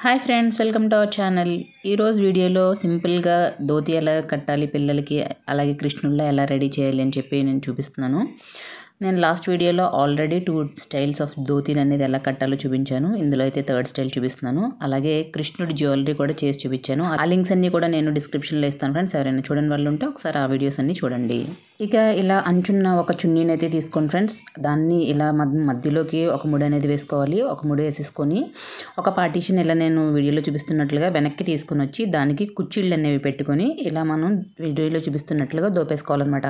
Hi friends, welcome to our channel. ఈరోజు వీడియోలో సింపుల్గా ధోతి ఎలా కట్టాలి పిల్లలకి, అలాగే కృష్ణుడిలా ఎలా రెడీ చేయాలి అని చెప్పి నేను చూపిస్తున్నాను. నేను లాస్ట్ వీడియోలో ఆల్రెడీ 2 స్టైల్స్ ఆఫ్ ధోతిని అనేది ఎలా కట్టాలో చూపించాను. ఇందులో అయితే 3rd స్టైల్ చూపిస్తున్నాను. అలాగే కృష్ణుడి జ్యువెలరీ కూడా చేసి చూపించాను. ఆ లింక్స్ అన్నీ కూడా నేను డిస్క్రిప్షన్లో ఇస్తాను ఫ్రెండ్స్. ఎవరైనా చూడని వాళ్ళు ఉంటే ఒకసారి ఆ వీడియోస్ అన్నీ చూడండి. ఇక ఇలా అంచున్న ఒక చున్నీని అయితే తీసుకోండి ఫ్రెండ్స్. దాన్ని ఇలా మధ్యలోకి ఒక ముడి అనేది వేసుకోవాలి. ఒక ముడి వేసేసుకొని ఒక పార్టీషన్ ఇలా నేను వీడియోలో చూపిస్తున్నట్లుగా వెనక్కి తీసుకుని వచ్చి దానికి కుచ్చిళ్ళు అనేవి పెట్టుకొని ఇలా మనం వీడియోలో చూపిస్తున్నట్లుగా దోపేసుకోవాలన్నమాట.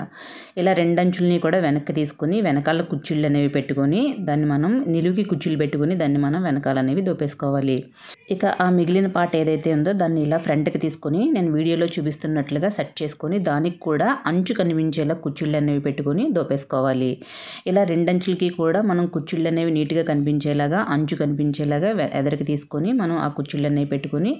ఇలా 2 అంచుల్ని కూడా వెనక్కి తీసుకొని వెనకాల కుచ్చిళ్ళు అనేవి పెట్టుకొని దాన్ని మనం నిలువుకి కుచ్చిళ్ళు పెట్టుకొని దాన్ని మనం వెనకాల అనేవి దోపేసుకోవాలి. ఇక ఆ మిగిలిన పార్ట్ ఏదైతే ఉందో దాన్ని ఇలా ఫ్రంట్కి తీసుకొని నేను వీడియోలో చూపిస్తున్నట్లుగా సెట్ చేసుకొని దానికి కూడా అంచు కనిపించేలా కుచ్చిళ్ళు అనేవి పెట్టుకొని దోపేసుకోవాలి. ఇలా 2 అంచులకి కూడా మనం కుచ్చిళ్ళు అనేవి నీట్గా కనిపించేలాగా అంచు కనిపించేలాగా ఎదరికి తీసుకొని మనం ఆ కుచ్చిళ్ళు అనేవి పెట్టుకొని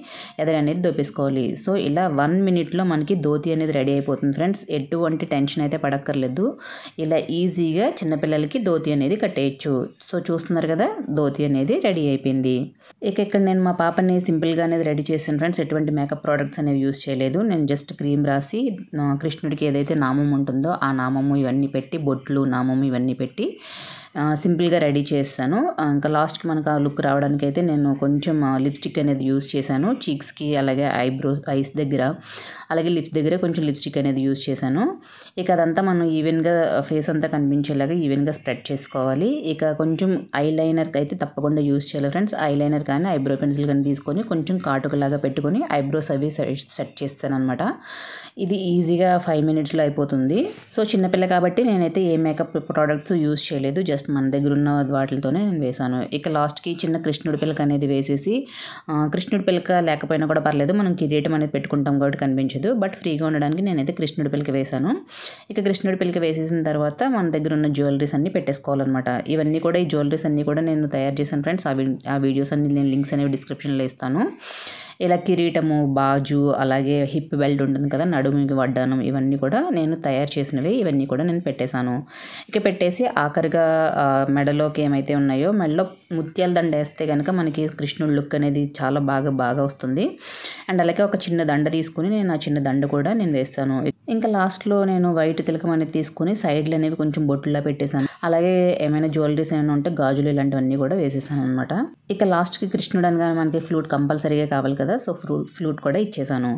ఎదర అనేది దోపేసుకోవాలి. సో ఇలా 1 మినిట్లో మనకి ధోతి అనేది రెడీ అయిపోతుంది ఫ్రెండ్స్. ఎటువంటి టెన్షన్ అయితే పడక్కర్లేదు. ఇలా ఈజీగా చిన్నపిల్లలకి ధోతి అనేది కట్టేయచ్చు. సో చూస్తున్నారు కదా, ధోతి అనేది రెడీ అయిపోయింది. ఇక ఇక్కడ నేను మా పాపని సింపుల్గా అనేది రెడీ చేశాను ఫ్రెండ్స్. ఎటువంటి మేకప్ ప్రోడక్ట్స్ అనేవి యూజ్ చేయలేదు. నేను జస్ట్ క్రీమ్ రాసి కృష్ణుడికి ఏదైతే నామం ఉంటుందో ఆ నామము ఇవన్నీ పెట్టి బొట్లు నామము ఇవన్నీ పెట్టి సింపుల్గా రెడీ చేస్తాను. ఇంకా లాస్ట్కి మనకు ఆ లుక్ రావడానికి అయితే నేను కొంచెం లిప్స్టిక్ అనేది యూజ్ చేశాను. చీక్స్కి అలాగే ఐస్ దగ్గర అలాగే లిప్స్ దగ్గర కొంచెం లిప్స్టిక్ అనేది యూజ్ చేశాను. ఇక అదంతా మనం ఈవెన్గా ఫేస్ అంతా కనిపించేలాగా ఈవెన్గా స్ప్రెడ్ చేసుకోవాలి. ఇక కొంచెం ఐలైనర్కి అయితే తప్పకుండా యూజ్ చేయాలి ఫ్రెండ్స్. ఐలైనర్ కానీ ఐబ్రో పెన్సిల్ కానీ తీసుకొని కొంచెం కాటుకలాగా పెట్టుకొని ఐబ్రోస్ అవి సెట్ చేస్తాను అనమాట. ఇది ఈజీగా 5 మినిట్స్లో అయిపోతుంది. సో చిన్నపిల్ల కాబట్టి నేనైతే ఏ మేకప్ ప్రోడక్ట్స్ యూజ్ చేయలేదు. జస్ట్ మన దగ్గర ఉన్న వాటితోనే నేను వేసాను. ఇక లాస్ట్కి చిన్న కృష్ణుడి పిల్లక అనేది వేసేసి, కృష్ణుడి పిల్లక లేకపోయినా కూడా పర్లేదు, మనం కిరీటం అనేది పెట్టుకుంటాం కాబట్టి కనిపించదు. బట్ ఫ్రీగా ఉండడానికి నేనైతే కృష్ణుడి పిల్లక వేసాను. ఇక కృష్ణుడి పిల్లక వేసేసిన తర్వాత మన దగ్గర ఉన్న జ్యువెలరీస్ అన్నీ పెట్టేసుకోవాలన్నమాట. ఇవన్నీ కూడా ఈ జ్యువెలరీస్ అన్నీ కూడా నేను తయారు చేశాను ఫ్రెండ్స్. ఆ వీడియోస్ అన్ని నేను లింక్స్ అనేవి డిస్క్రిప్షన్లో ఇస్తాను. ఇలా కిరీటము, బాజు, అలాగే హిప్ బెల్ట్ ఉంటుంది కదా, నడుముకి వడ్డానం, ఇవన్నీ కూడా నేను తయారు చేసినవి. ఇవన్నీ కూడా నేను పెట్టేశాను. ఇక పెట్టేసి ఆఖరిగా మెడలోకి ఏమైతే ఉన్నాయో మెడలో ముత్యాల దండ వేస్తే కనుక మనకి కృష్ణుడి లుక్ అనేది చాలా బాగా వస్తుంది. అండ్ అలాగే ఒక చిన్న దండ తీసుకుని నేను ఆ చిన్న దండ కూడా నేను వేస్తాను. ఇంకా లాస్ట్లో నేను వైట్ తిలకం అనేది తీసుకుని సైడ్లు అనేవి కొంచెం బొట్టులా పెట్టేశాను. అలాగే ఏమైనా జ్యువెలరీస్ ఏమైనా ఉంటే గాజులు ఇలాంటివన్నీ కూడా వేసేసాను అనమాట. ఇక లాస్ట్కి కృష్ణుడు అనగా మనకి ఫ్లూట్ కంపల్సరీగా కావాలి కదా, సో ఫ్లూట్ కూడా ఇచ్చేసాను.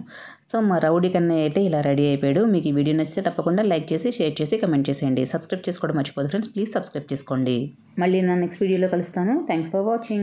సో మా రౌడీ కన్నయ్య అయితే ఇలా రెడీ అయిపోయాడు. మీకు ఈ వీడియో నచ్చితే తప్పకుండా లైక్ చేసి, షేర్ చేసి, కమెంట్ చేసేయండి. సబ్స్క్రైబ్ చేసుకోవడం మర్చిపోదు ఫ్రెండ్స్. ప్లీజ్ సబ్స్క్రైబ్ చేసుకోండి. మళ్ళీ నా నెక్స్ట్ వీడియోలో కలుస్తాను. Thanks for watching.